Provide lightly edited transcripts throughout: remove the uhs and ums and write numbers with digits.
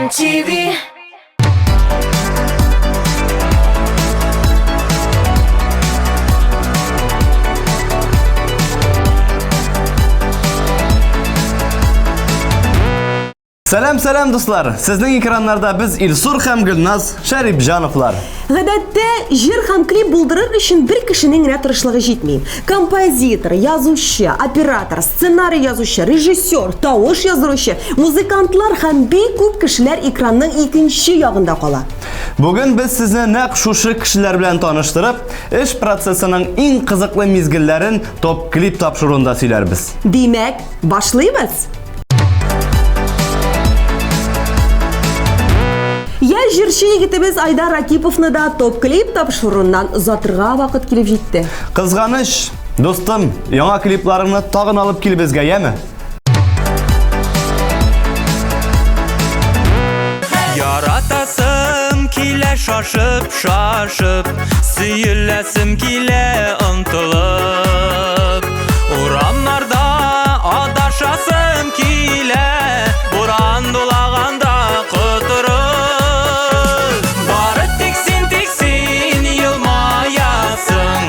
MTV. Salam dostlar. Sizning ekranlarda biz Ilsur ham Gulnaz Sharipjanovlar. Гадәттә, җыр һәм клип булдырыр өчен бер кешенең генә тырышлыгы җитми. Композитор, язучы, оператор, сценарий язучы, режиссер, тавыш яздыручы, музыкантлар һәм бик күп кешеләр экранның икенче ягында кала. Бүген без сезне нәкъ шушы кешеләр белән таныштырып, эш процессының иң кызыклы мизгелләрен топ клип тапшыруында сөйләрбез. Димәк, башлыйбыз. Я җырчы егетебез Айдар Ракиповны да топ клип тапшыруыннан озатырга вакыт килеп җитте. Кызганыч, достым, яңа клипларыңны тагын алып кил безгә, яме? Яратасым килә шашып, сөйләсем килә ынтылып. Урамнарда адашасым килә, буран дулаганда кытырып. Бары тик син елмаясың,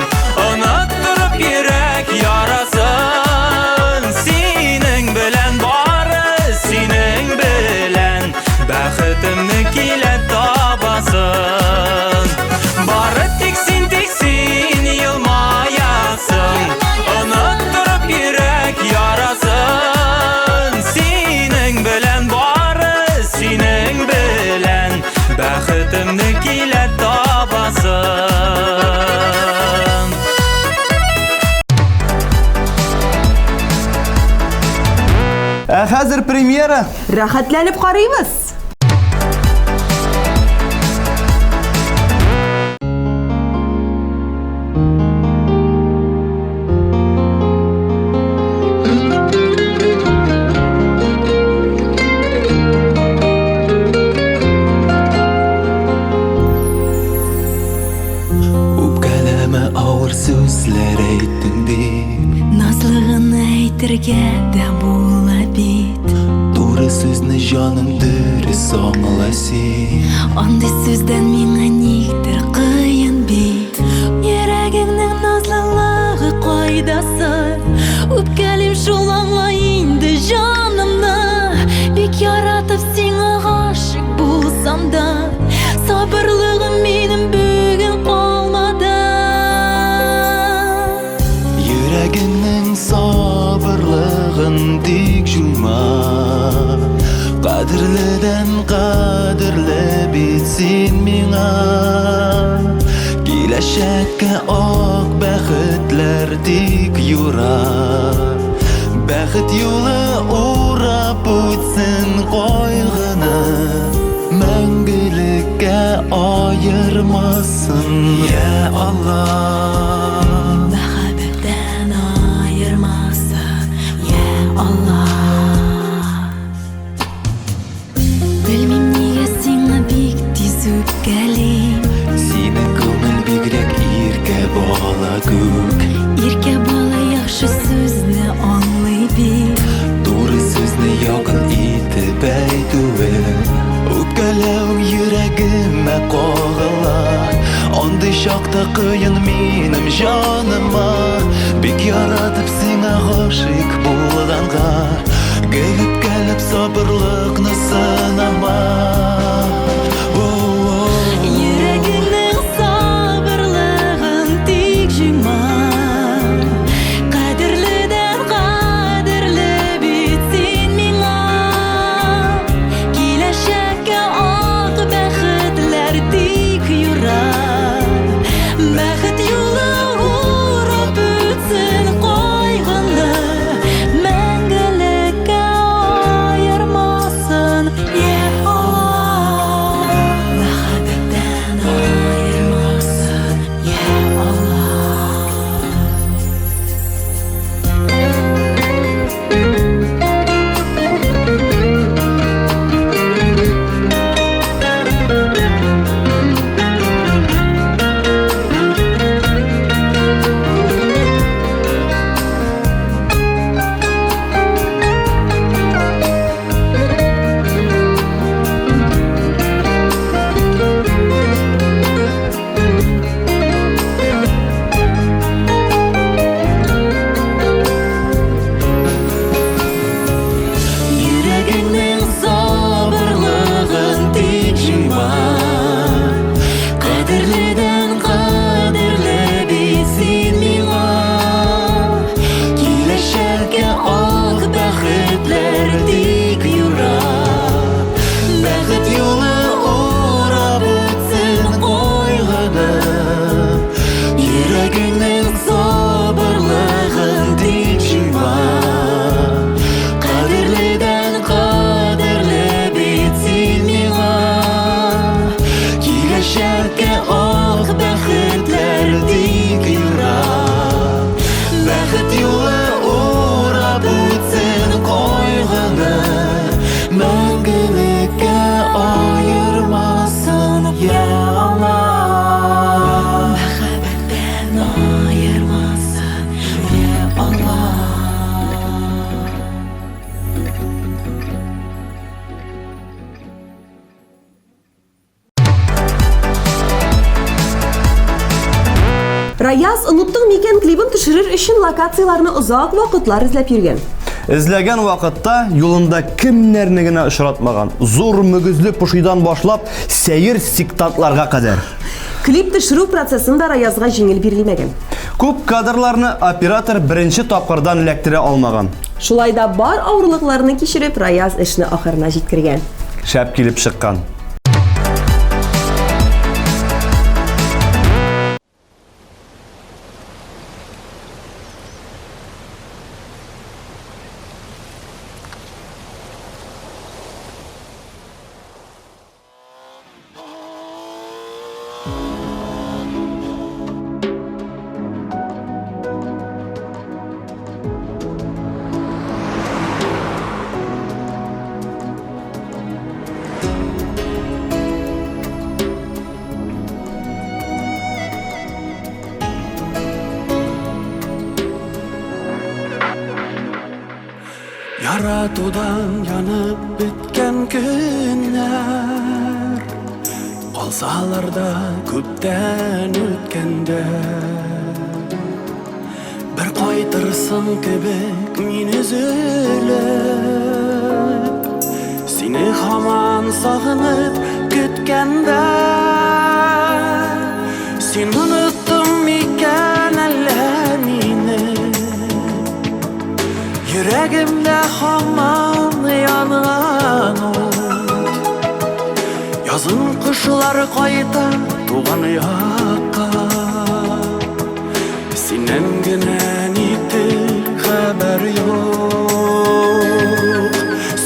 оныттырып йөрәк ярасын. Синең белән бары, синең белән бәхетемне килә табасын. Бары тик син елмаясың, оныттырып йөрәк ярасын. Синең белән бары, синең белән бәхетемне килә табасын. Хәзер премьера. Рәхәтләнеп карыйбыз. Үпкәләмә авыр сүзләр әйттең дип, Назлыгын әйтергә дә була бит. туры сүзне җаным дөрес аңла син. Андый сүздән миңа никтер кыен бит. Йөрәгеңнең назлылыгы кайдасы? Үпкәлим шул аңла инде җанымны. Бик яратып сиңа гашык булсам да, сабырлыгым минем бүген калмады. Йөрәгеңнең сабырлыгын тик җуйма. Кадерледән кадерле бит син миңа. Киләчәккә ак бәхетләр тик юра. Бәхет юлы урап үтсен кайгыны, мәңгелеккә аермасын, я Аллах. Мәхәббәттән аермасын, я Аллах. Белмим нигә сиңа бик тиз үпкәлим. Синең күңел бигрәк иркә бала күк. Иркә бала яхшы сүзне аңлый бит. Туры сүзне якын итеп әйтүе, үпкәләү йөрәгемә кагыла. Андый чакта кыен минем җаныма. Бик яратып сиңа гашыйк булганга, гелеп сабырлыкны сынама. Йөрәгеңнең сабырлыгын тик җыйма. Кадерледән кадерле бит син миңа. Киләчәккә ак бәхетләр тик юра. Бәхет юлы урап үтсен кайгыны, мәңгелеккә аермасын, Rayaz unuttun miken klibin düşürür için lokatsiyalarını uzak vakitlar izlep yürgen. İzlegen vaqtda yolunda kimlerini gine uçratmagan, zor mügüzlü puşidan başlap seyir siktantlarga kadar. Klip düşürü prosesinde Rayazga jеңil birilmegen. Көп kadrlarını operator birinci tapqırdan lektire almagan. Şulayda bar ağırlıklarını kişirip Rayaz işini ahırına jitkirgen. Şәп келіп шыққан. Yaratudan yanıp bitken günler Olsalarda köpten ötkende Bir qaytırsın kebek min üzülüp Seni haman sağınıp kütkende Sen unuttun miken eller mini Yüreğimde haman yanan ot Yazın kışlar kayda tuğan yakka Sinen ginen itir haber yok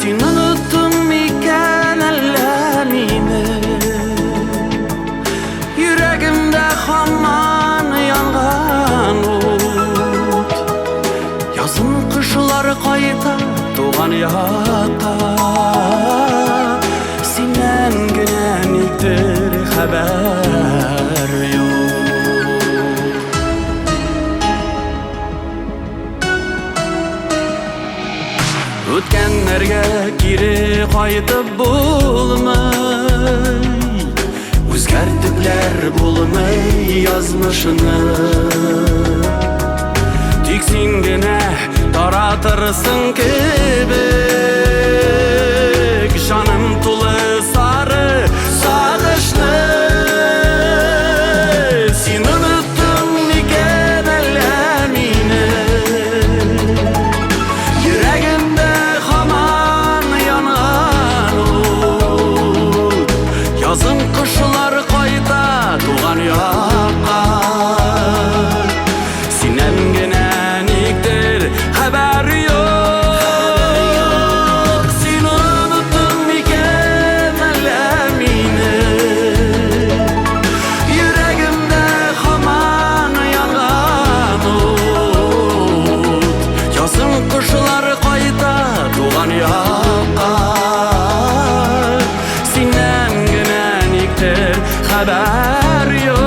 Sen unuttun miken ellerini Yüreğimde haman yanan ot Yazın kışlar kayda tuğan yakka Sinen ginen itir haber yok Ötkenlerge geri qaytıp bulmay Özgertipler bulmay yazmışını Tik sen gene taratırsın kebek Canım tulu sarı sağışlı Sen unuttun miken ellemini Yüreğimde haman yanan ot Yazın kışlar kayda tuğan yakka Sinen geneniktir haber yok Sen unuttun miken ellemini Yüreğimde haman yanan ot Yazın kışlar kayda tuğan yakka Sinen geneniktir haber yok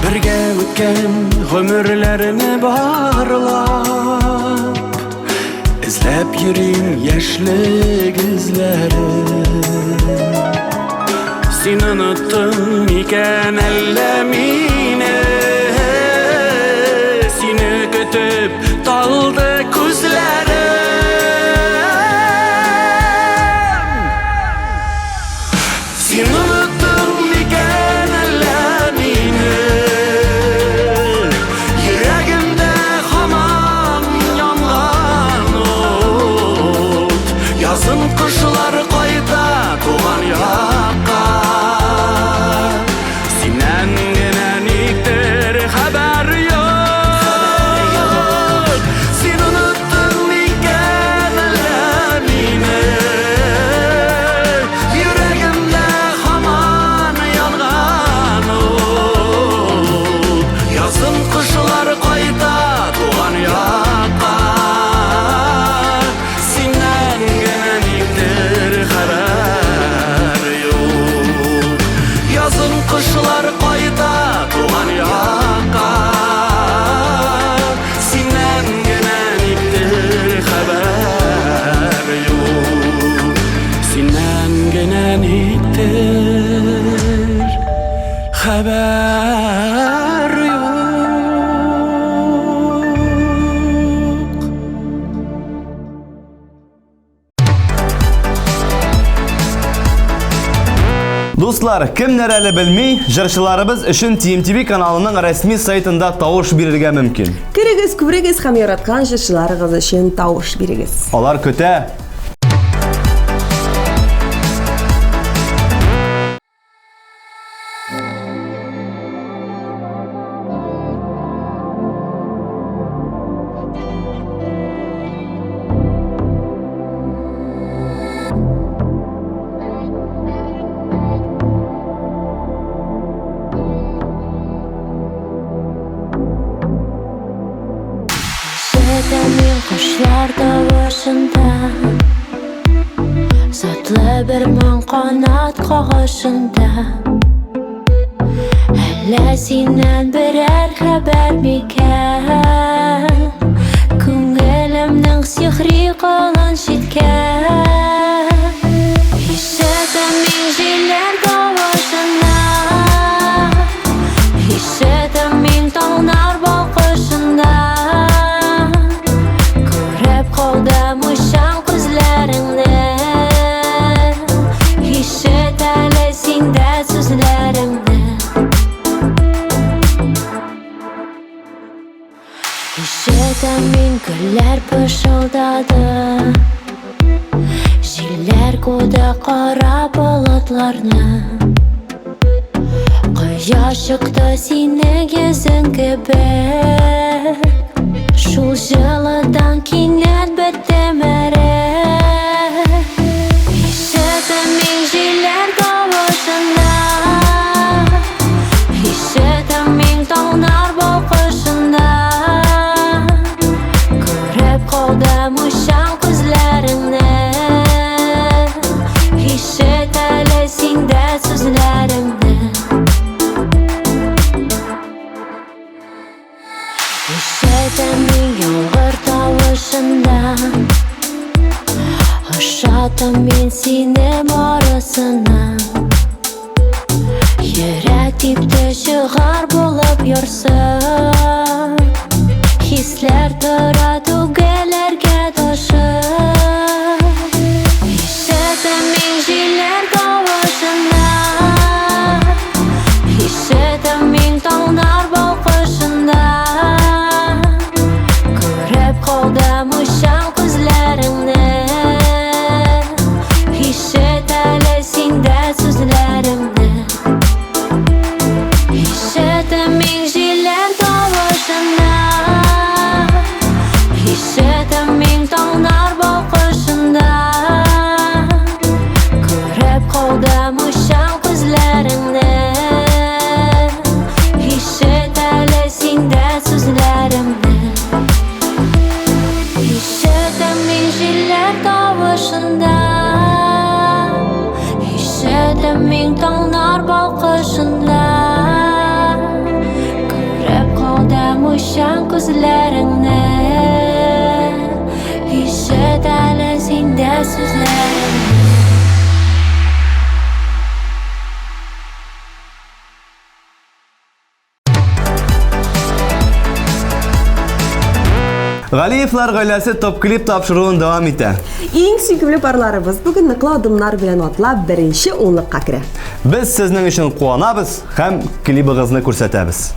Birge ötken ömürlerini bağırlap İzlep yürüyüm yaşlı gözleri Sen unuttun miken ellemini Seni kötüp daldı gözlerim Sen unuttun miken ellemini Yüreğimde haman yanan ot Yazın kışlar kayda tuğan yakka Sinen genen Дуслар, кемнәр әле белми, җырчыларыбыз өчен TMTV каналының рәсми сайтында тавыш бирергә мөмкин. Кирегез, күбрегез һәм яраткан җырчыларыгыз өчен тавыш бирегез. Алар көтә. Şedemin kuşlar davuşunda Satlı bir mon kanat kağışında Hele sinen birer haber miken Күңелемнең сихри калын шиткән Ишетәм мин җилләр тавышына Ишетәм мин таулар балкышында Күреп калдым уйчан күзләреңне Ишет әле синдә сүзләремне Ишетәм мин гөлләр пышылдады Җилләр куды кара болытларны Кояш чыкты синең йөзең кебек Шул җылыдан кинәт беттем әрәк Ишетәм мин җилләр тавышына Ишетәм мин таулар балкышында Күреп калдым уйчан күзләреңне Ишет әле синдә сүзләремне Ишетәм мин яңгыр тавышында Ошатам мин сине барысына Йөрәк типте чыгар булып ярсып Хисләр тора түгеләргә ташып Ишетәм мин җилләр тавышына Ишетәм мин таулар балкышында Күреп калдым уйчан күзләреңне Ишет әле синдә сүзләремне Ишетәм мин җилләр тавышына Ишетәм мин таулар балкышында Күреп калдым уйчан күзләреңне Ишет әле синдә сүзләремне Ишетәм мин җилләр тавышында Ишетәм мин таулар балкышында Күреп калдым уйчан күзләреңне Ишет әле синдә сүзләремне Галиевлар гаиләсе топ-клип тапшыруын дәвам итә. Иң сөйкемле парларыбыз бүген ныклы адымнар белән атлап беренче унлыкка керә. Без сезнең өчен куанабыз һәм клибыгызны күрсәтәбез.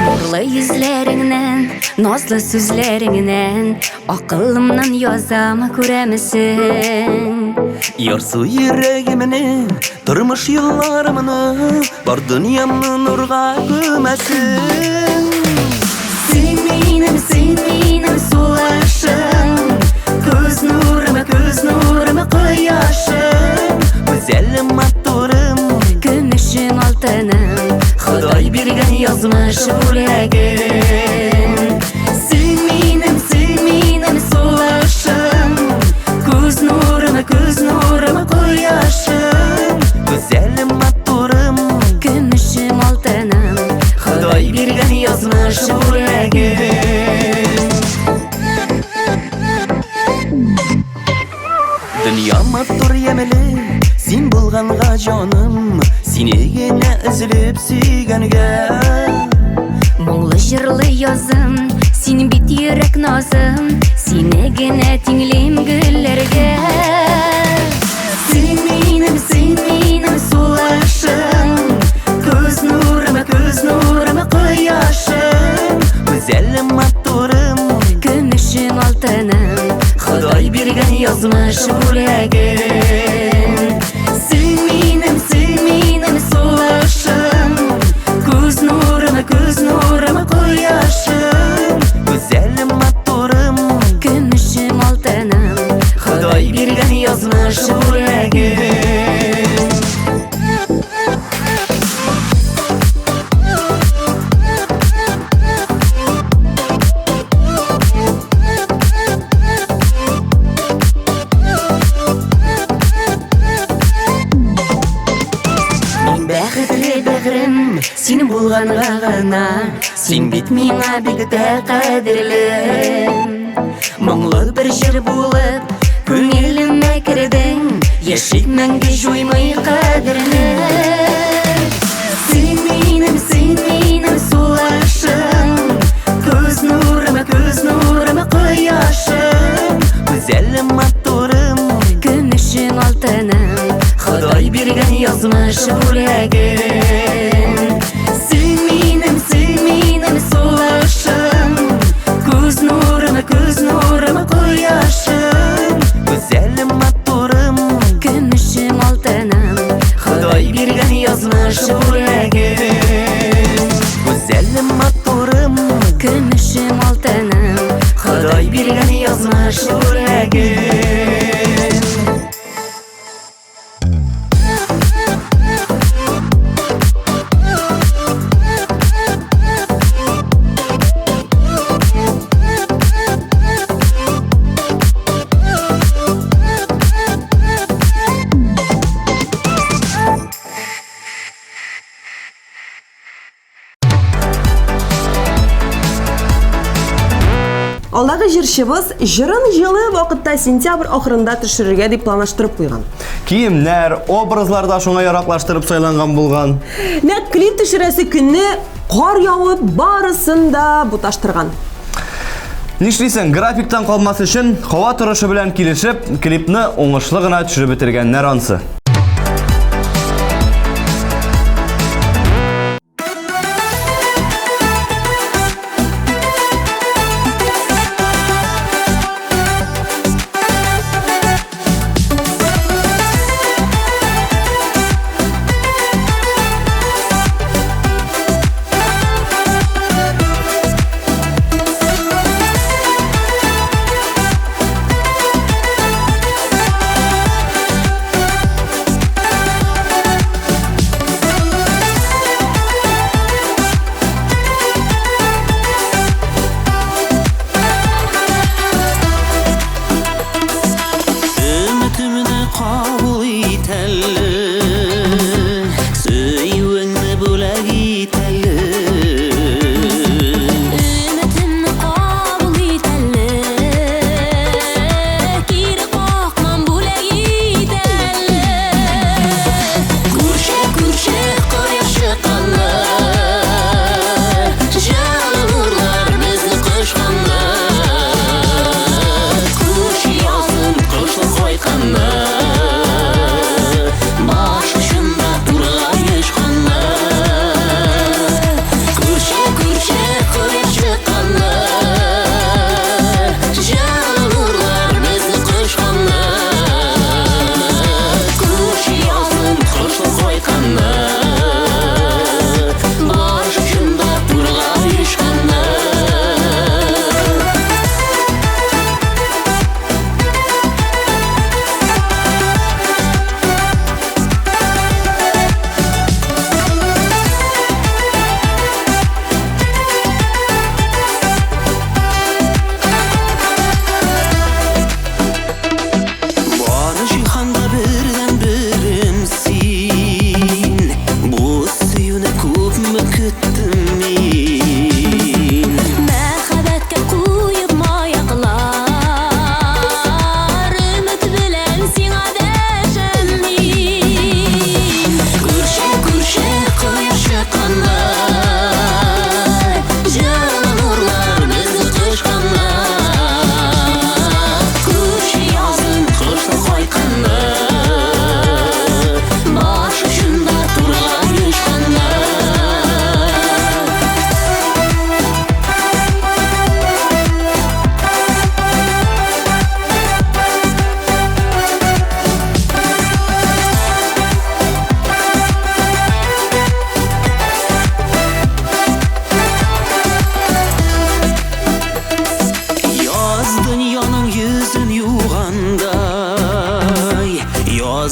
Нурлы йөзләреңнән, назлы сүзләреңнән Акылымнан язамы күрәмесең Ярсу йөрәгемне, тормыш юлларымны Бар дөньямны нурга күмәсең Син минем сулышым Күз нурымы кояшым Гүзәлем матурым Көмешем алтыным Ходай биргән язмыш бүләгем Син минем сулышым Күз нурымы кояшым Гүзәлем матурым Көмешем алтыным Ходай биргән язмыш бүләгем Dünyama dur yemeli Sen bulganга canım Seni gene üzülüp süygenge Мұңлы жырлы язым, сен бит йөрәк назым, сине генә тиңлем гөлләргә. Сен минем сулышым Көз нурым кояшым Güzelim matурым Көмешем алтыным, Ходай бирген язмыш бүләгем Сен минем сулышым Көз нурым кояшым Güzelim matурым көмешем алтыным. Ходай бирген язмыш бүләгем Бәгырем, син булганга гына Син бит миңа бик тә кадерле Моңлы бер җыр булып Күңелемә кердең Яшик мәңге җуймый кадерле Син минем сулышым Күз нурым кояшым Güzelim матурым Көмешем алтыным, Ходай бирген язмыш бүләгем Син минем сулышым Күз нурым кояшым Güzelim матурым көмешем алтыным. Ходай бирген язмыш бүләгем Güzelim матурым Көмешем алтыным. Ходай бирген язмыш бүләгем Алдагы җырчыбыз җырын җылы вакытта сентябрь ахырында төшерергә дип планлаштырып куйган. Киемнәр, образлар да шуңа яраклаштырып сайланган булган. Нәкъ клип төшерәсе көнне кар явып, барысын да буташтырган. Нишлисең, графиктан калмас өчен һава торышы белән килешеп, клипны уңышлы гына төшереп бетергәннәр ансы.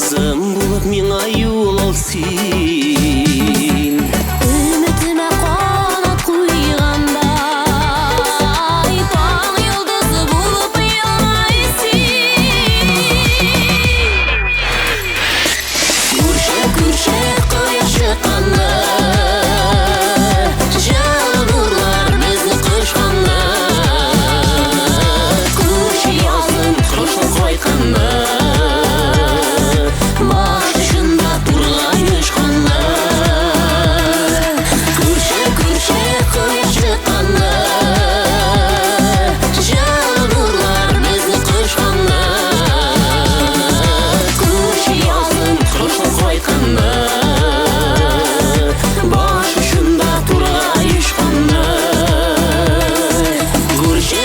Язым булып миңа юл ал син. Үмітіме қанат құйғандай таң йылдызы болып яйсың. Күрше кояш чыкканда, жылы нурлар безне кышканда. Күрше язым кышын койканда, башында турган ешканда. Күрше кояш чыкканда, жылы нурлар безне кышканда. Күрше язым кышын койканда, башында турган ешканда. Күрше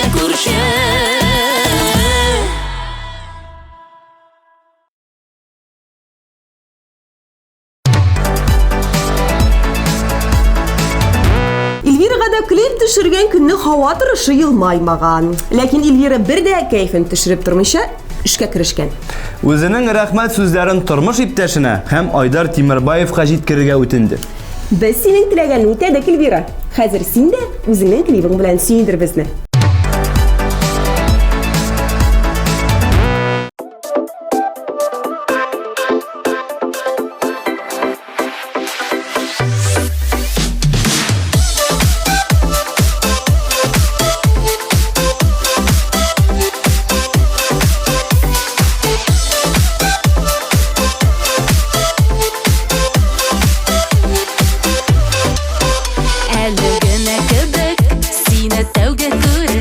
Эльвираға да клип төшергән көнне һава торышы елмаймаган. Ләкин Эльвира бер дә кайфын төшереп тормыйча эшкә керешкән. Үзенең рәхмәт сүзләрен тормыш иптәшенә һәм Айдар Тимербаевка җиткерергә үтенде. Без синең теләгәнне үтәдек, Эльвира. Хәзер син дә үзеңнең клибың белән сөендер безне. Әлі генә кебек сине тәүге күр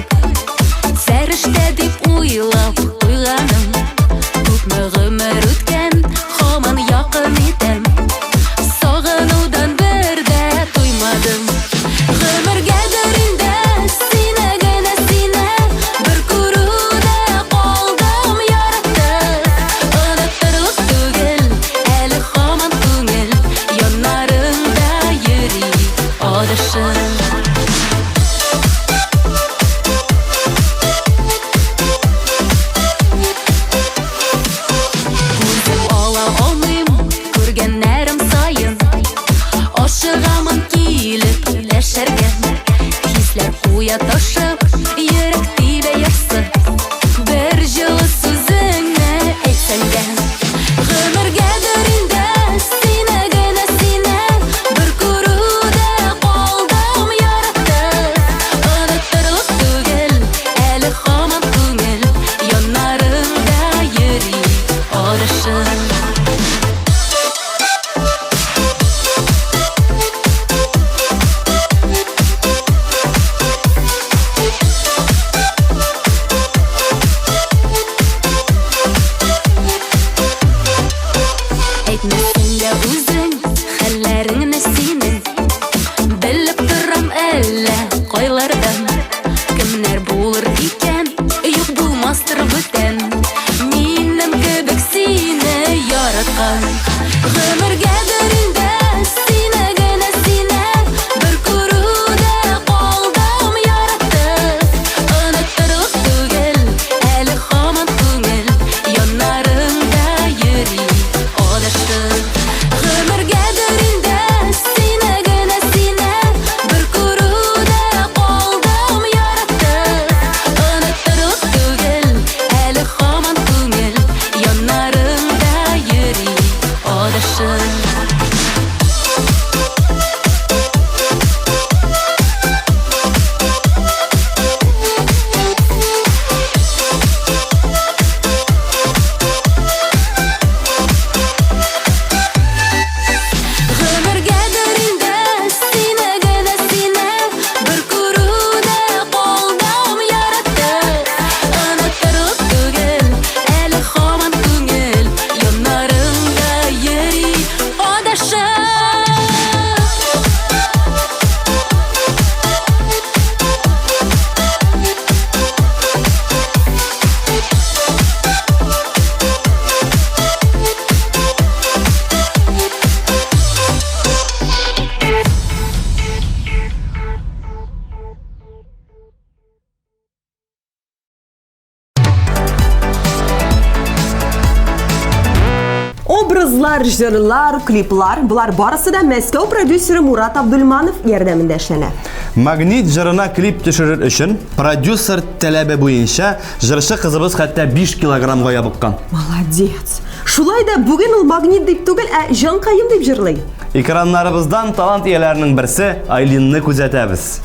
Obrazlar, jırlar, kliplar, bular barısı da Moskva prodüseri Murat Abdulmanov yardımında işlene. Magnit jırına klip düşürür için prodüser tələbi boyunca jırışı kızımız hatta 5 kilogramga yabıqqan. Молодец. Şulay da bugün ol Magnit deyip tugul, Jan Kayım deyip jırlay. Ekranlarımızdan talant iyelerinin birisi Aylinni күзәтәбез.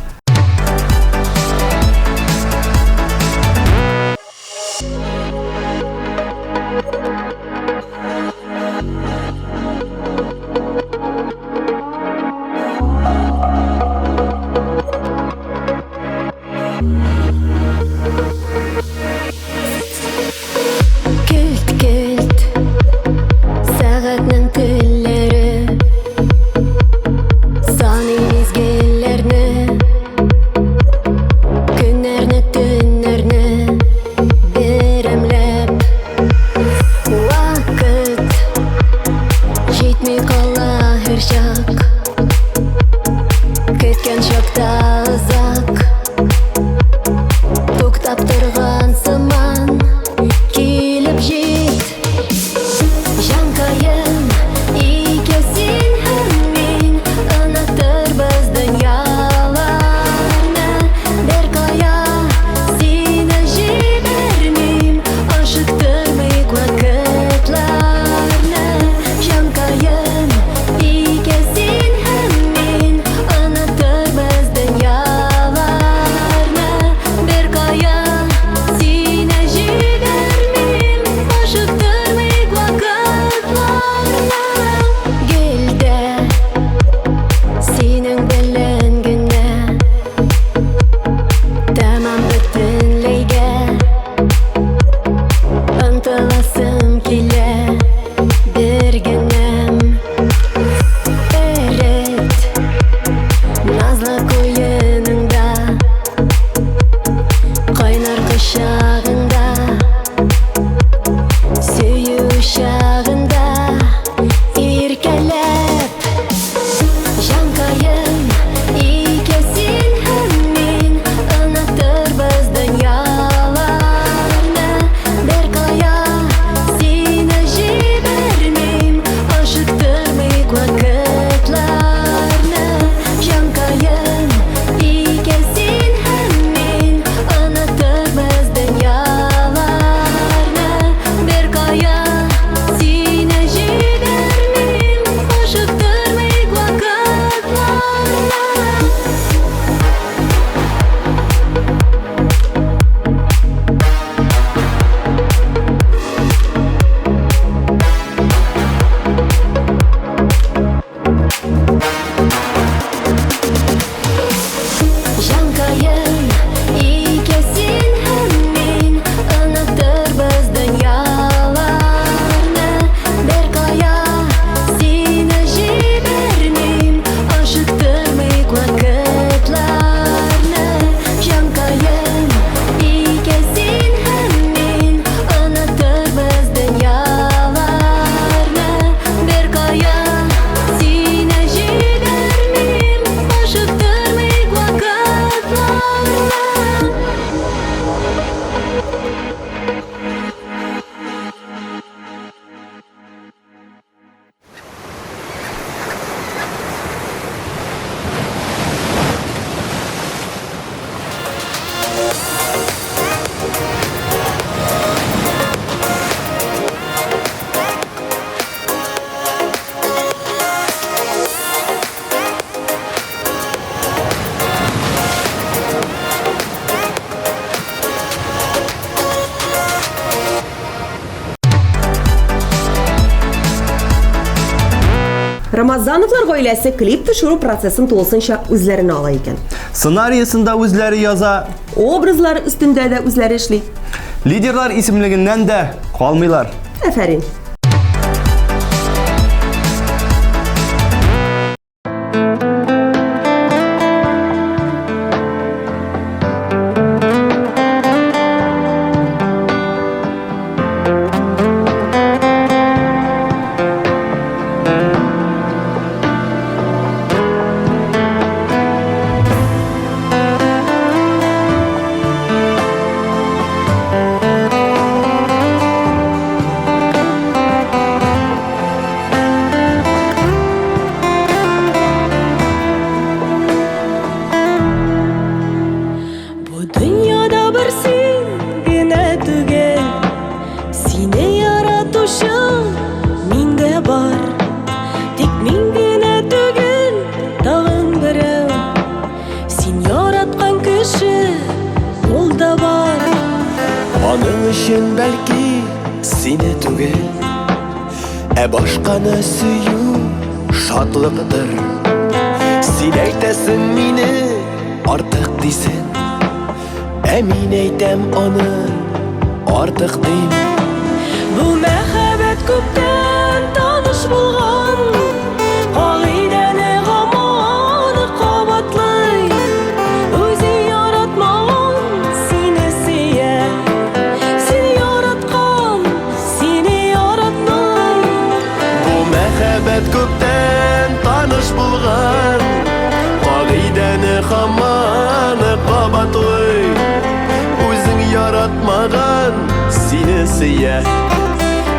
Кілт, кілт, сағатның тіллері, саны мезгіллерні, күннерні, түннерні беремлеп. Уақыт жетмей қала бір шақ, кеткен шақта ұзақ, тоқтап тұрған сыман келіп жет. Жанкайым, икесін һәм мен ұнатырбыз дөньяларны. Беркая сені жібермейм, ашықтырмайық уақытларны. Жанкайым, икесін һәм мен ұнатырбыз дөньяларны. Беркая сені жібермейм, ашықтырмайық уақытларны. Келді сенің білінгені, тамам бүтінлейге ұмтыласым келе бергенім. Әрет назлы қойыныңда, қайнар құшағында, сүйу шағында еркелеп. Жанкайым, икесін һәм мен ұнатырбыз дөньяларны. Беркая сені жібермейм, ашықтырмайық уақытларны. Жанкайым, икесін һәм мен ұнатырбыз дөньяларны. Беркая сені жібермейм, ашықтырмайық уақытларны. Жанкайым, икесін һәм мен ұнатырбыз дөньяларны. Беркая сені жібермейм, ашықтырмайық уақытларны. Жанкайым, икесін һәм мен ұнатырбыз дөньяларны. Беркая сені жібермейм, ашықтырмайық уақытларны. Ramazановлар гаиләсе клип төшерү процессын тулысынча үзләренә ала икән. Сценарийсында үзләре яза, Образлар өстендә дә үзләре эшли. лидерлар исемлегеннән дә калмыйлар. Афәрин. сине түгел, башканы сөю шатлыктыр. Син әйтәсең мине артык дисең, мин әйтәм аны артык дим. Бу мәхәббәт күптән таныш булган, кагыйдәне гаманы кабатлый. Үзе яратмаган сине сөя, син яраткан сине яратмый. Бу мәхәббәт күптән таныш булган, кагыйдәне гаманы кабатлый. Үзең яратмаган сине сөя,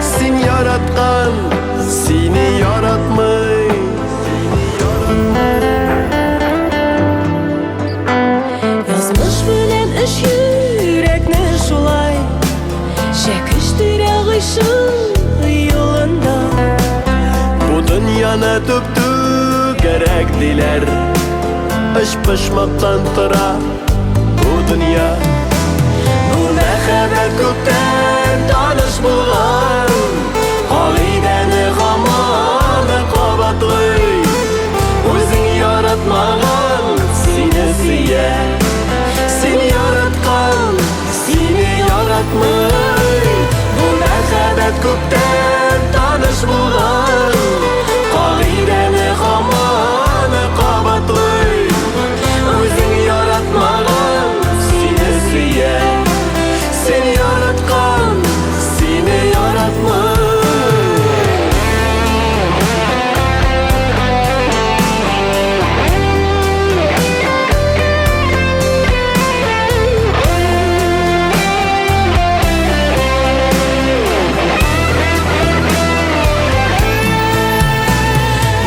син яраткан сине яратмый. Язмыш белән эш йөрәкне шулай, чәкештерә гыйшык юлында. Бу дөньяны түк-түгәрәк диләр, эш пышмактан тора бу дөнья. Бу мәхәббәт күптән таныш булган, кагыйдәне гаманы кабатлый. Үзең яратмаган сине сөя, син яраткан сине яратмый. Бу мәхәббәт күптән таныш булган, кагыйдәне гаманы кабатлый. Үзең яратмаган сине сөя, син яраткан сине яратмый.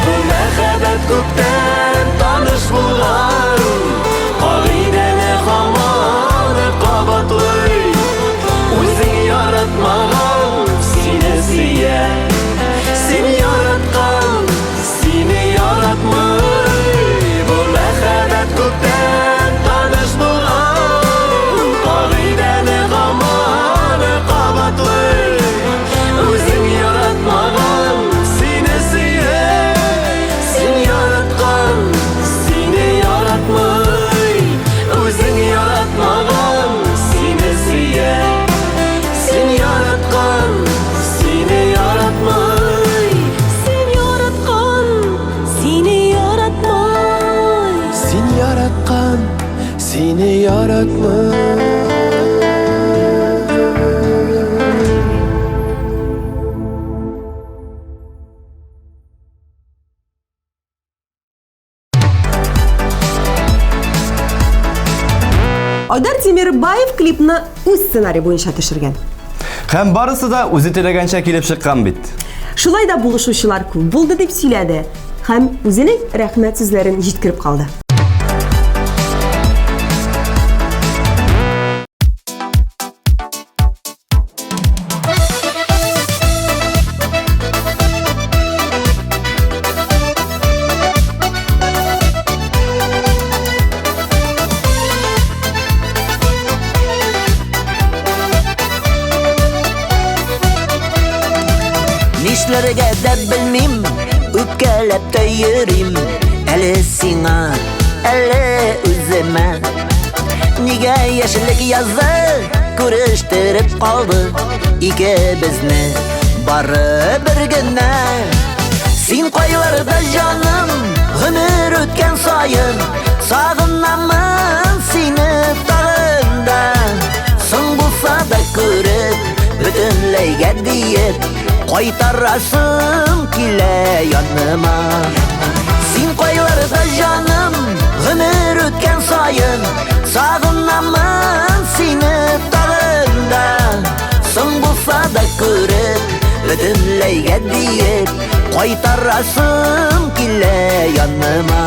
Бу мәхәббәт күптән таныш булган, кагыйдәне гаманы кабатлый. Үзең яратмаган сине сөя, син яраткан сине яратмый. Бу мәхәббәт күптән таныш булган, кагыйдәне гаманы кабатлый. Үзең яратмаган сине сөя, син яраткан сине яратмый. Үзең яратмаган сине сөя, син яраткан сине яратмый. Син яраткан сине яратмый. Син яраткан сине яратмый. Айдар Темирбаев клипны үз сценарий буенча төшергән. Һәм барысы да үзе теләгәнчә килеп чыккан бит. Шулай да булышучылар күп булды дип сөйләде һәм үзенең рәхмәт сүзләрен җиткереп калды. Нишләргә дә белмим, үпкәләп тә йөрим, әле сиңа, әле үземә. Нигә яшьлек язы күрештереп калды икебезне, бары бер генә. Син кайларда җаным, гомер үткән саен, сагынамын сине тагында. Соң булса да күреп, бөтенләйгә диеп, кайтарасым килә яныма. Син кайларда җаным, гомер үткән саен, сагынамын сине тагында. Соң булса да күреп, бөтенләйгә диеп, кайтарасым килә яныма.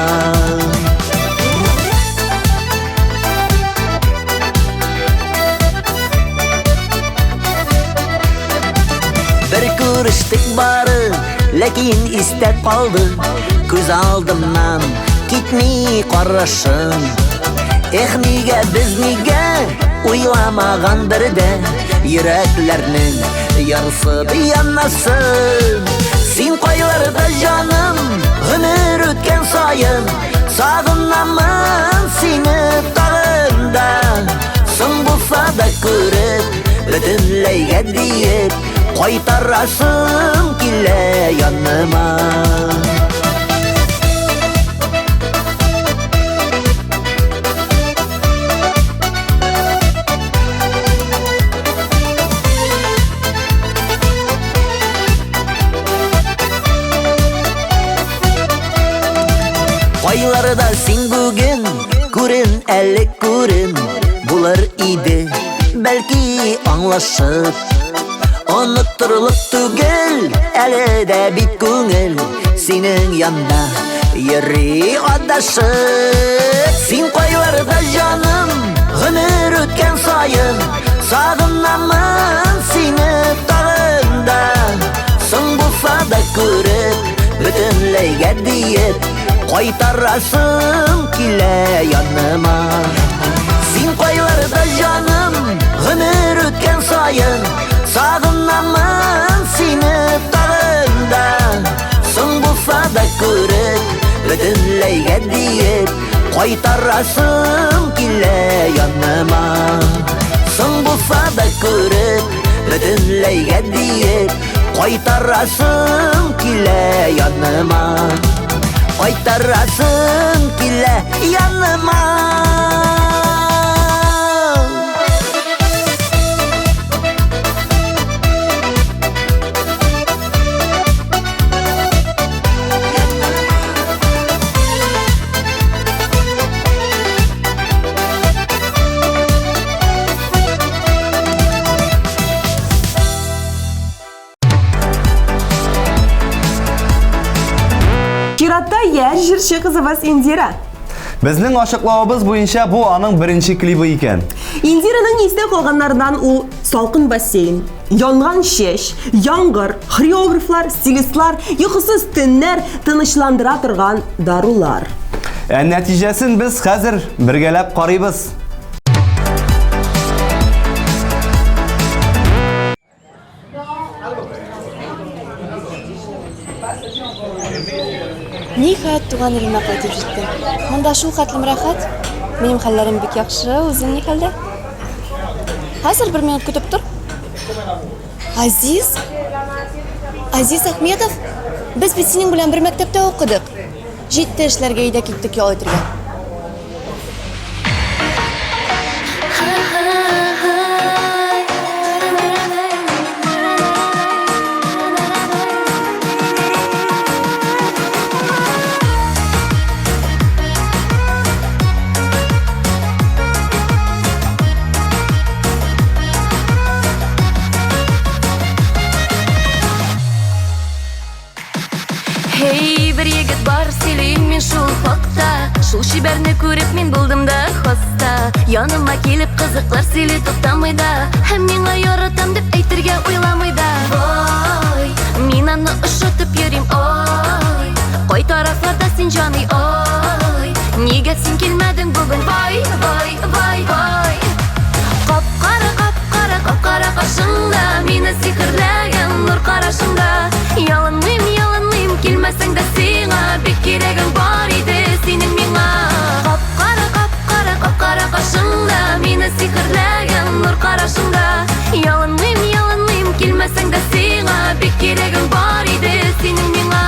Бер күрештек бары, ләкин истә калды, күз алдымнан китми карашың. Нигә без нигә уйламаган бердә, йөрәкләрнең Yarısı bir yanasın Sin koylarda canım Ömür ötken sayın Sağınamın seni dağında Sın bulsa da görüp Ödünleyge deyip Koytarasın kile yanıma Aylarda sin bugün Kurun ellik kurun Bular idi Belki anlaşıp Unutturuluk tügül Eli de bit güngül Senin yanında Yeri adaşıp Sin koylarda canım Ömür ötken sayın Sağınamın seni dağında Sın bulsa da görüp Bütünleyge deyip Koytarasın kile yanıma Sin koylarda canım Ömür ötken sayın Sağınamın seni dağında Sın bulsa da görüp Bütünleyge deyip Koytarasın kile yanıma Sın bulsa da görüp Bütünleyge deyip Koytarasın kile yanıma Koytarasın kile yanıma Чиратта яр жирче кызыбыз Индира. Безнең ачыклавыбыз буенча бу аның беренче клибы икән. Индираның истә калганнардан ул салкын бассейн, янган чәч, яңгыр, хореографлар, стилистлар, йокысыз төннәр, тынычландыра торган дарулар. Нәтиҗәсен без хәзер бергәләп карыйбыз. Ниһаят туган илемә кайтып җиттем. Монда шул хәтлем рәхәт. Минем хәлләрем бик яхшы, үзең ни хәлдә? Хәзер бер минут көтеп тор. Азиз Әхмәтов, без бит синең белән бер мәктәптә укыдык. 7 эшләргә өйдә киттек ял итәргә. Hey, bir егет бар, сөйлейм мен шул хакта. Шул шибәрне күреп мин булдым да хаста. Яныма килеп кызыклар сөйли туктамый да. Һәм миңа яратам дип әйтергә уйламый да. Ой, мин аны ошатып йөрим, ой. Кай тарафларда син җаный, ой. Нигә син килмәдең бүген, вай, вай, вай, вай. Кап-кара, кап-кара, кап-кара кашыңда, мине сихерләгән нур карашыңда. Ялынмыйм, килмәсәң дә сиңа, бик кирәгең бар иде синең миңа. Кап-кара, кап-кара, кап-кара кашыңда, мине сихерләгән нур карашыңда. Ялынмыйм, килмәсәң дә сиңа, бик кирәгең бар иде синең миңа.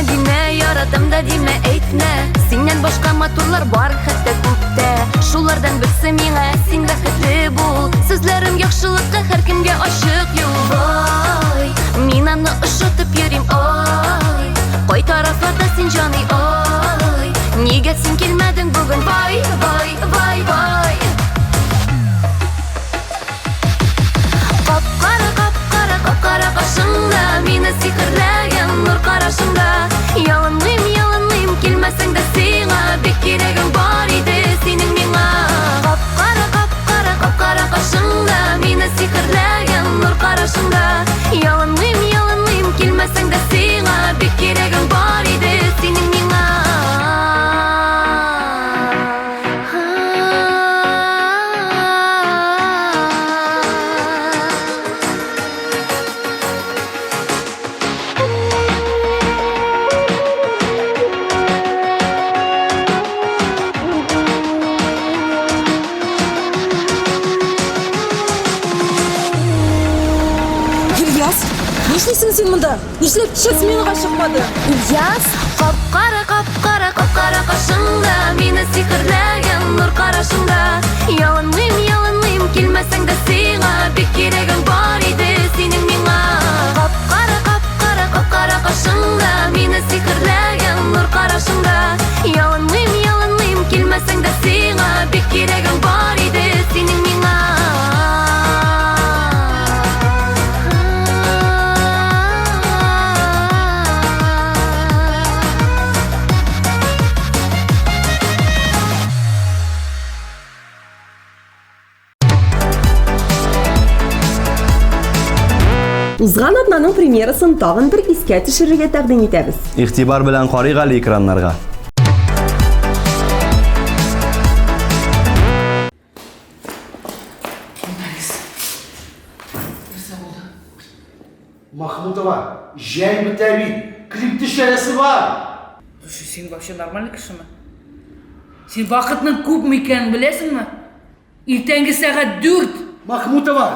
Димә, яратам да димә, әйтмә. Синнән башка матурлар бар хәтта күктә. Шулардан берсе миңа, син бәхетле бул. Сүзләрем яхшылыкка һәркемгә ачык юл. Ой, мин аны ошатып йөрим, ой. Кай тарафларда син җаный, ой. Нигә син килмәдең бүген, вай, вай, вай, вай. Кап-кара, кап-кара, кап-кара кашыңда, мине сихерләгән нур карашыңда. Ялынмыйм, килмәсәң дә сиңа, бик кирәгең бар иде синең миңа. Кап-кара, кап-кара кашыңда, мине сихерләгән нур карашыңда. сен мұнда? Нешлеп кешесің мені қашықпады? Яс, қап-қара қашыңда, мені сиқырлаған нұр қарашыңда. Ялынмайым, келмәсәң дә сиңа, бек керегім бар иде сенің миңа. Қап-қара қашыңда, мені сиқырлаған нұр қарашыңда. Ялынмайым, келмәсәң дә сиңа, бек керегім бар иде сенің миңа. Узган атнаның премьерасын тагын бер искә төшерергә тәкъдим итәбез. Игътибар белән карыйк әле экраннарга. Махмутова, жай бітәбит, клипті шәресі бар. Слушай, сен вообще нормальный кіші ме? Сен вақытның көп ме екенін білесің ме? Ертеңгі сағат 4. Махмутова,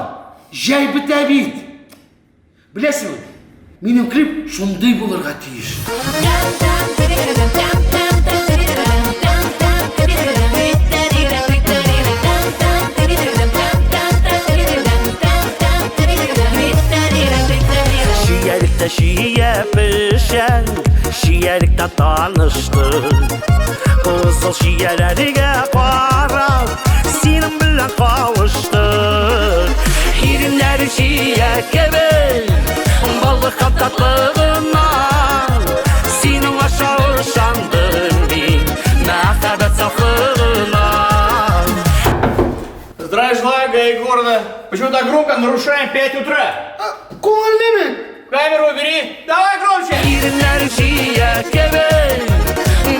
жай бітәбит. Білесің, менің клип шондай болырға тиіш. Şiyelikte şiye pişen, şiyelikte tanıştık. Kızıl şiyelerine karab, senin bilen kavuştuk. Irinleri şiye gibi, balık tatlılığından, senin aşağı şandın bin, mehbet saflığından. Здравия желаю, ГАИ города. Почему так громко? Нарушаем 5 утра. Көңілі ме? Камеру убери. Давай громче. Irinleri şiye gibi,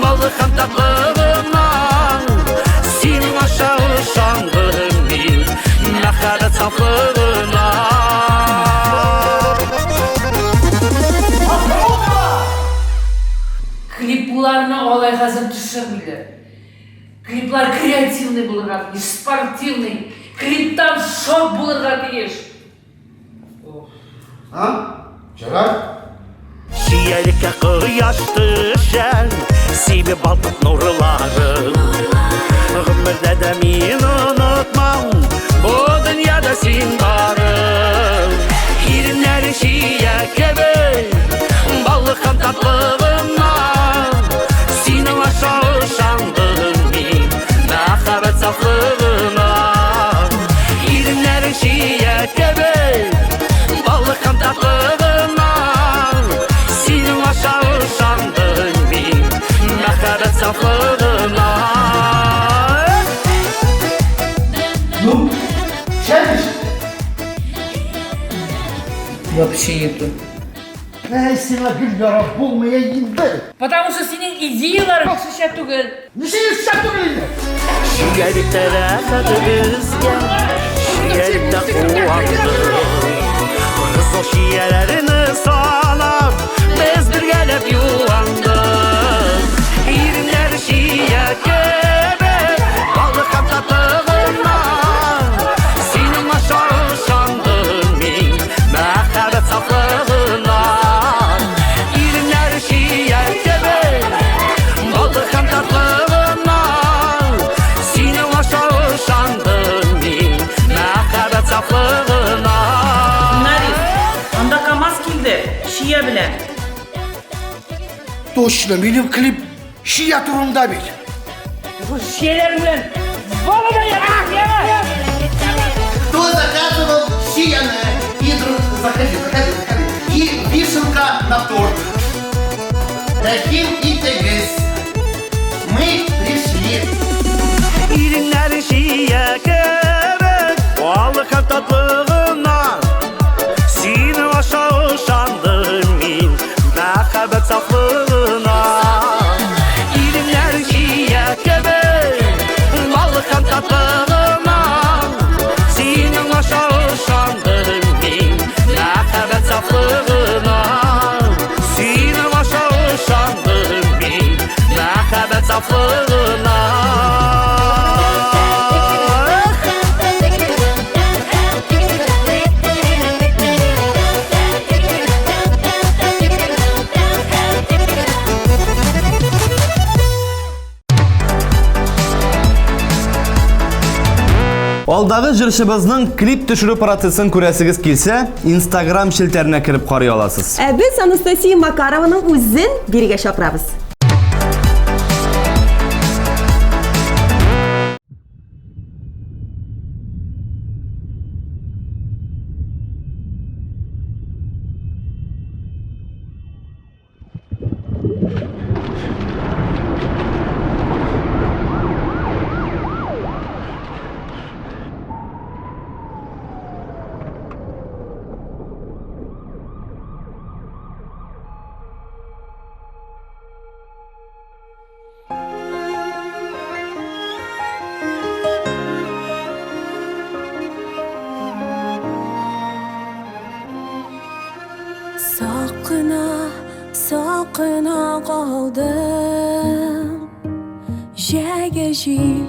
balık tatlılığından, senin aşağı şandın bin, mehbet saflığından. Клипларны олай қазір түсірмейді. Клиплар креативный болырға тиіш, спортивный. Клиптан шок болырға тиіш. Жарар? Şiyelikte kıyaş düşen, sibi baltık nurları. Ömürde de min unutmam, bu dünyada sen varım. Irinleri şiye gibi, balıkın tatlılığından, senin aşağı şandın bin, mehbet saflığından. Irinleri şiye gibi, balıkın tatlılığından, senin aşağı şandın bin, mehbet saflığından. Ну, шәріш? Вообще нету. Сена гүл ярап болмая енді. Потому что senin идеяларың шешет түгел. Нешеге шәт түгілді? Şiyelikte rahat bizge, şiyelikte kuandı. Kızıl şiyelerini salap, biz bir gelip yuvandık. İrinler şiye gibi, balık tatlılığından, senin aşağı şandın min, mehbet saflığından. İrinler şiye gibi, balık tatlılığından, senin aşağı şandın min, mehbet saflığından. Нарис, анда КамАЗ келді, шия білән. Точно, менің клип шия турында бит. Шиелер білән. Волода яра! Кто заказывал шияны? Заходи. И вишенка на торт. Рахим и Тегис. Мы пришли. İrinleri şiye gibi, balık tatlılığından, senin aşağı şandın min, mehbet saflığından. İrinleri şiye gibi, balık tatlılığından, senin aşağı şandın min, mehbet saflığından. Senin aşağı şandın min, mehbet saflığından. Алдагы җырчыбызның клип төшерү процессын күрәсегез килсә, Instagram шелтәренә кереп карый аласыз. Без Анастасия Макарованың үзен биргә чакырабыз. Saqına qaldım Jägejil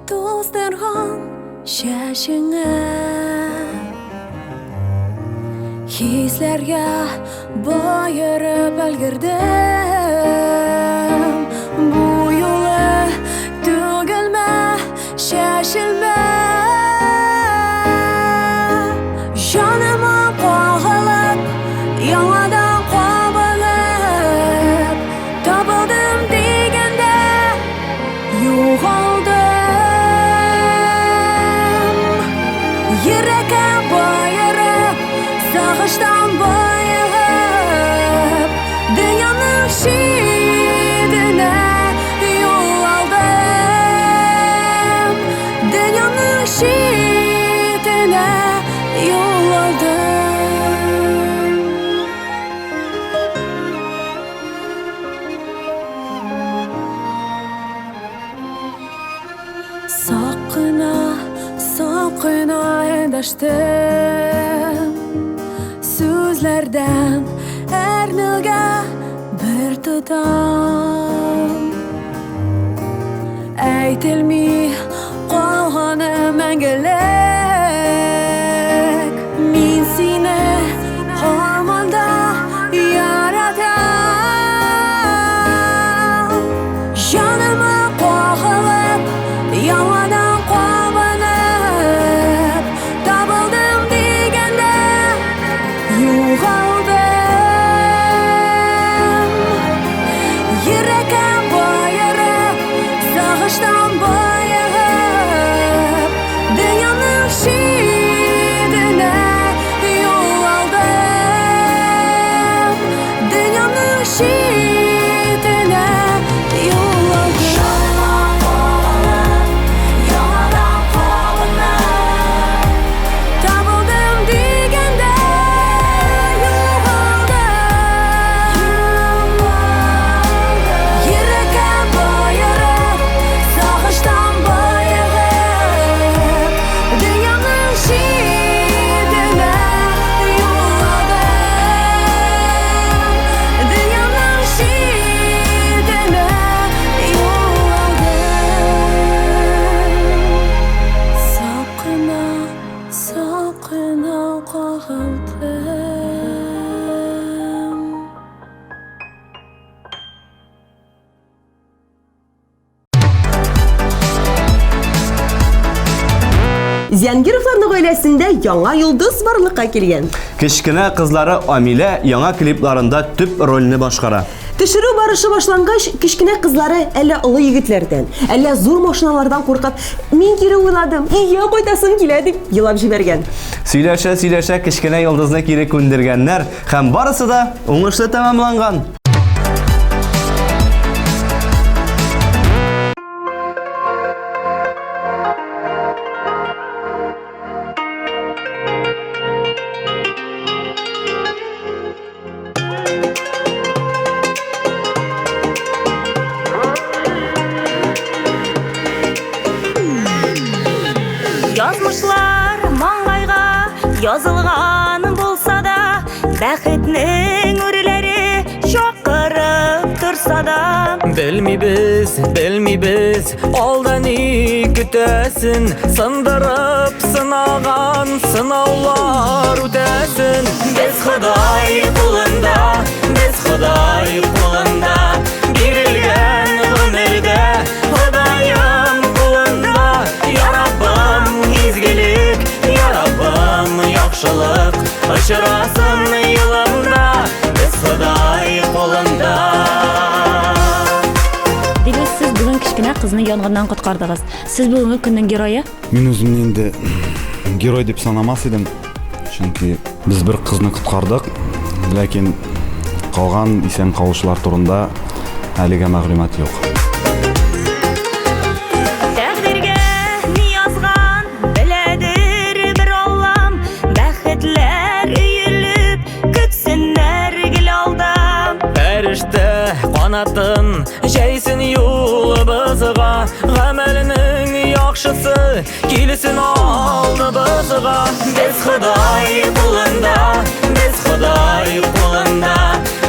tozdırğan şaşına Hislerge bayırıp elgirdim Bu yolu tügülme, şaşılma Canıma qağılıp, yanadan Tapıldım degende yo'g'oldim Yurakka bayirib, sog'ishdan boyib Dunyoning shidini yo'l oldim Dunyoning shidini yo'l oldim Saqına endashdim So'zlardan ernilga bir tutam Aytilmay qolgani mangulik Men seni harmonda yaratam Jonimni qo'g'ilib yondan Зиянгировларның гаиләсендә яңа йолдыз барлыкка килгән. Кечкенә кызлары Амилә яңа клипларында төп рольне башкара. Төшерү барышы башлангач, кечкенә кызлары әллә олы егетләрдән, әллә зур машиналардан куркып, мин кире уйладым, өйгә кайтасым килә дип елап җибәргән. Сөйләшә кечкенә йолдызны кире күндергәннәр һәм барысы да уңышлы тәмамланган. Язмышлар маңгайга язылган булса да, бәхетнең үреләре чакырып турса да. Белмибез, алда ни көтәсен, сындырып сынаган сынаулар үтәсен. Без Ходай кулында, бирелгән гомердә, Ходаем кулында, я Раббым изгеле қолында. Демек, сіз бүгін кішкене қызны янгыннан құтқардыңыз. Сіз бүгінгі күннің геройы? Мен өзімді енді герой деп санамас едім. Чөнки біз бір қызны құтқардық, ләкин қалған исән қалушылар турында әлегә мәгълүмат юк. Тәкъдиргә ни язган, беләдер бер Аллам. Бәхетләр өелеп, көтсеннәр гел алда. Фәрештә канатын җәйсен юлыбызга, гамәленең яхшысы килсен алдыбызга. Без Ходай кулында, без Ходай кулында,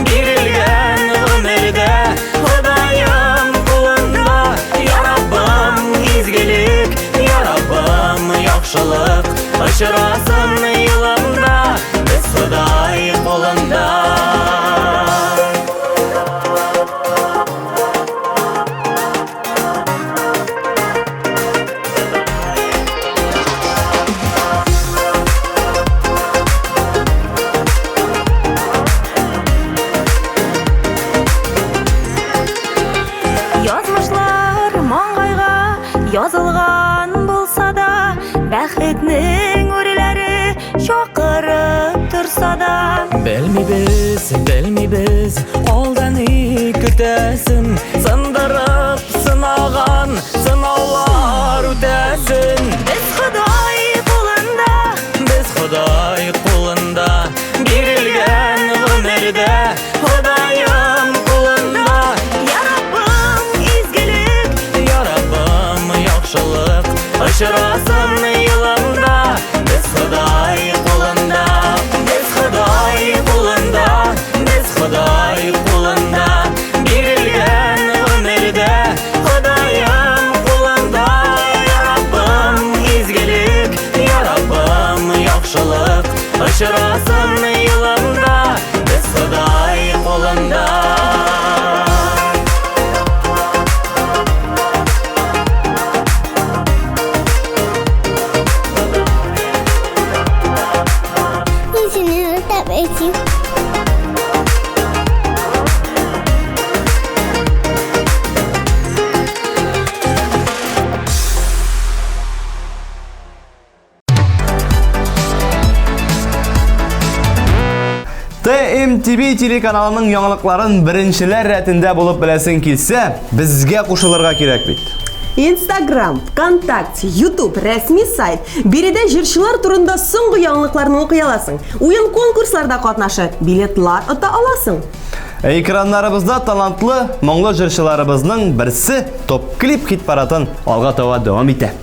бирелгән гомердә Ходаем кулында. Я Раббым изгелек, я Раббым яхшылык, очрасын юлымда, без Ходай кулында. Язмышлар маңгайга язылган булса да, бәхетнең үреләре чакырып торса да. Белмибез, алда ни көтәсен, сындырып сынаган сынаулар үтәсен. Без Ходай кулында, Без Ходай кулында, бирелгән гомердә Ходаем кулында. я Раббым изгелек, Я Раббым яхшылык, очрасын юлымда, без Ходай кулында. Без Ходай кулында, без Ходай кулында, бирелгән гомердә Ходаем кулында. Я Раббым изгелек, я Раббым яхшылык, очрасын юлымда, без Ходай кулында. TMTV телеканалының яңалыкларын беренчеләр рәтендә булып беләсең килсә, безгә кушылырга кирәк бит. Instagram, ВКонтакте, YouTube, рәсми сайт. Биредә җырчылар турында соңгы яңалыкларны укый аласың. Уен конкурсларда катнашып, билетлар ота аласың. Экраннарыбызда талантлы, моңлы җырчыларыбызның берсе топ клип хит паратын алга таба дәвам итә.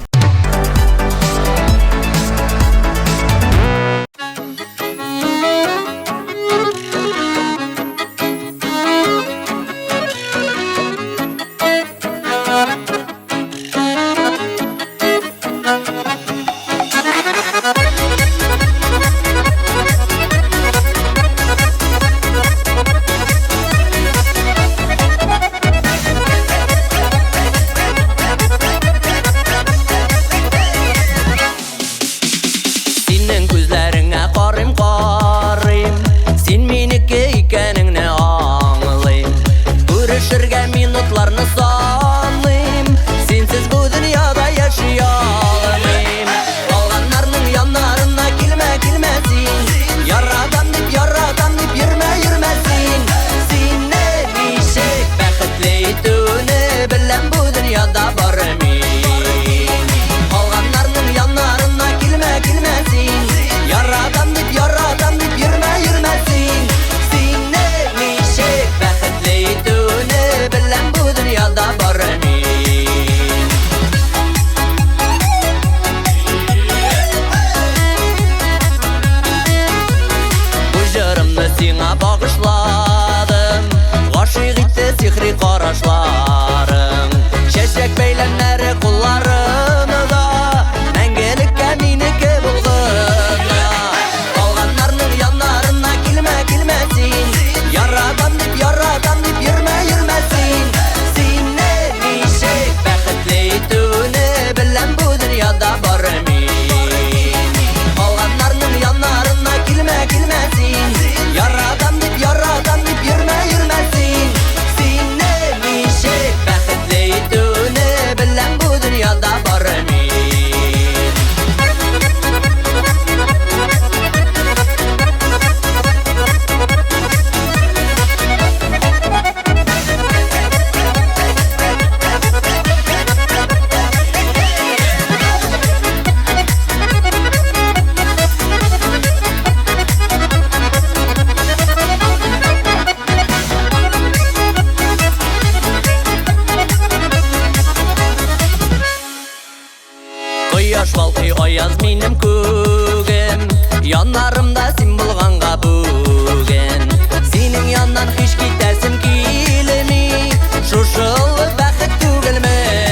Ey ayaz benim kugim Yanlarımda sen bulganга bugün Senin yandan hiç gitesim kilimi Şuşul vakit tugilmeni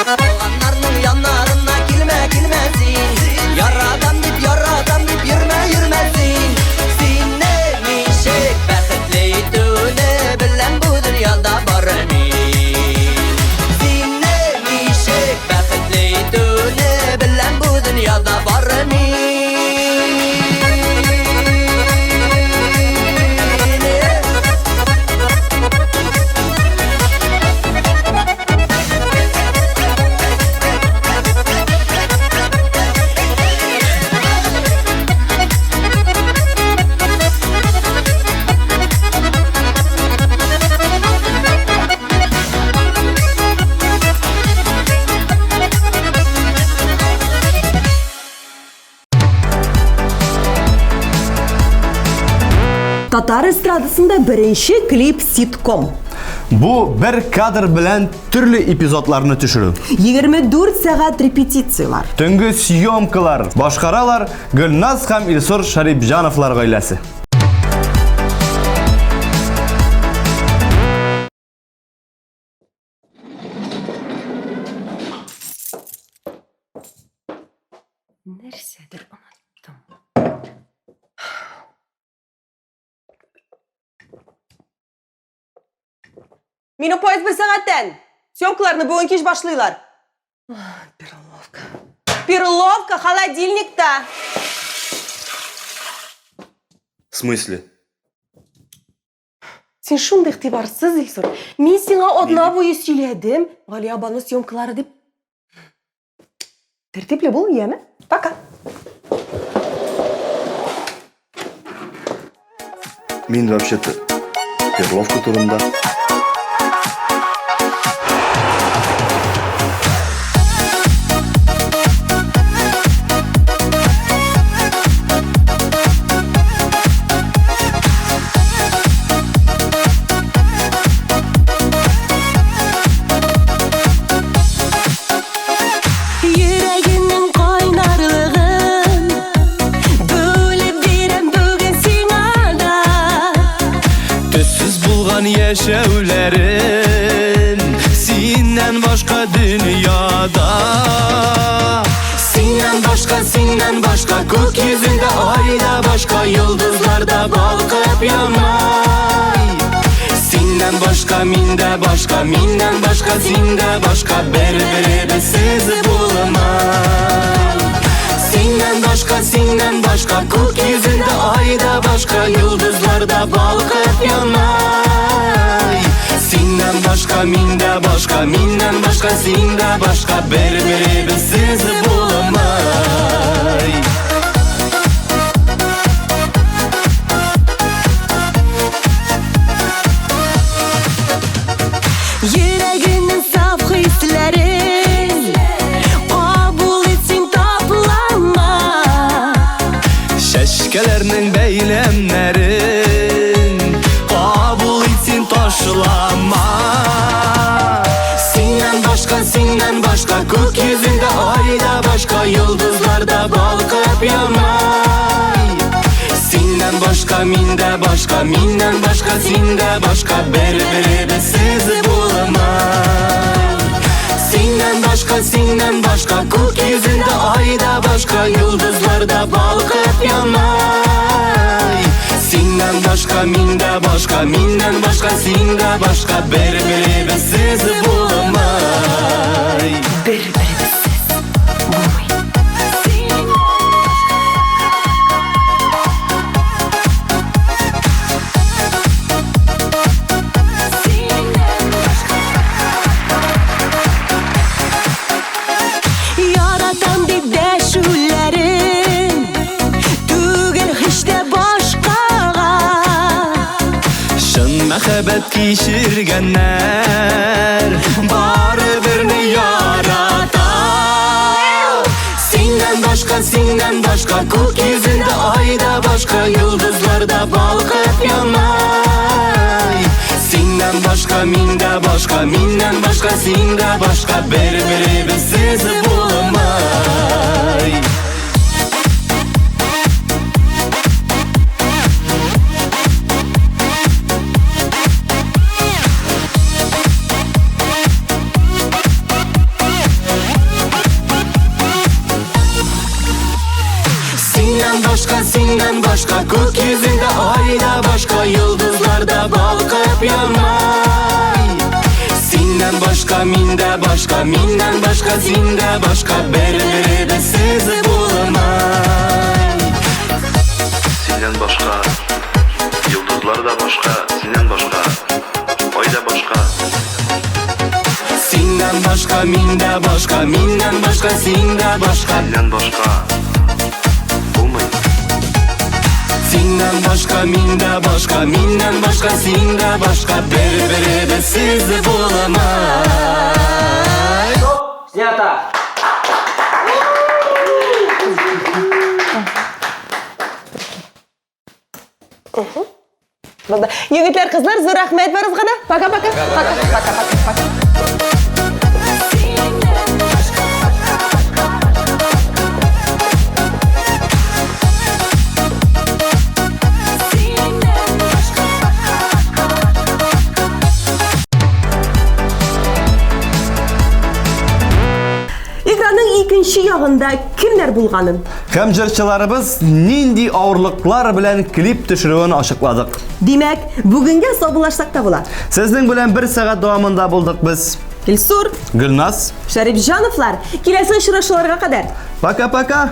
Olganlarның yanlarına kilmesin Yaradan dip yürmesin Sen neymişek bәхетлейтүне Білем bu dünyada barını Sen neymişek bәхетлейтүне Білем bu dünyada barını Татар эстрадасында birinchi klip sitcom. Bu bir kadr bilen türlü epizodlarını düşürü. 24 saat repetitsiyalar. Tüngü syomkalar, başkaralar Gülnaz hem İlsur Şaripjanovlar gailesi. Nersedir unuttum. Meni poyez bir saatten. Syomkalarını bugün iş başlıyorlar. Переловка. Переловка холодильникта. В смысле? Sen şunda ihtibarsız İlsur. Men sana odna boyu söyledim. Galiya bana syomkaları deb. Tertipli bul, yeme. Пока. Мен вообще-то Перловка турында. Yüreğinin kaynarlığın Bölüp verem bugün sana da Tüssüz bulgan yaşevlerin Senden başka dünyada Senden başka gökyüzünde ayda başka yıldızlarda balkıp yanmay Senden başka minde başka minden başka sinde başka birbirimiz bulmay Senden başka gökyüzünde ayda başka yıldızlarda balkıp yanmay Senden başka minde başka minden başka sinde başka birbirimiz bulmay Yüreğinin saf hislerin Kabul etsin toplama Şeşkelerinin beylemlerin Kabul etsin taşlama Senden başka gökyüzünde ayda başka yıldızlarda balkıp yanmay Senden başka minde başka minden başka sinde başka birbirimiz bulmay Senden başka gökyüzünde ayda başka yıldızlarda balkıp yanmay Senden başka minde başka minden başka sinde başka birbirimiz bulmay Yaratan bir deşüllerin Tügel hiç de başkağa Şın mehabet kişirgenler Bari birini yarata Senden başka gökyüzünde başka yıldızlarda balkıp yanay. Senden başka minde başka, minden başka sinde başka, bir-birimiz bulamay. Senden başka, gökyüzünde ayda başka, yıldızlarda balkıp yanay. Senden başka minde başka, minden başka sinde başka, bir-birimiz bulamay. Senden başka, yıldızlarda başka, senden başka, ayda başka. Senden başka minde başka, minden başka sinde başka, Senden başka. Senden başka minde başka, minden başka sinde başka, bir-birimiz bulamay. Снято! Yigitlar, qizlar, zo'r rahmat barizg'ana. Paka. Ekranın ikinci yağında kimler bulğanın? Hem jırçılarыбыз nindi ağırlıklar bilen klip düşürüğün açıkladık. Demek, bugünkü sabılaşsak da bular. Sizden bilen 1 saat davamında bulduk biz. Gülsur, Gülnaz. Şerifjanovlar, kelesi uçrashuvlarga qadar. Paka.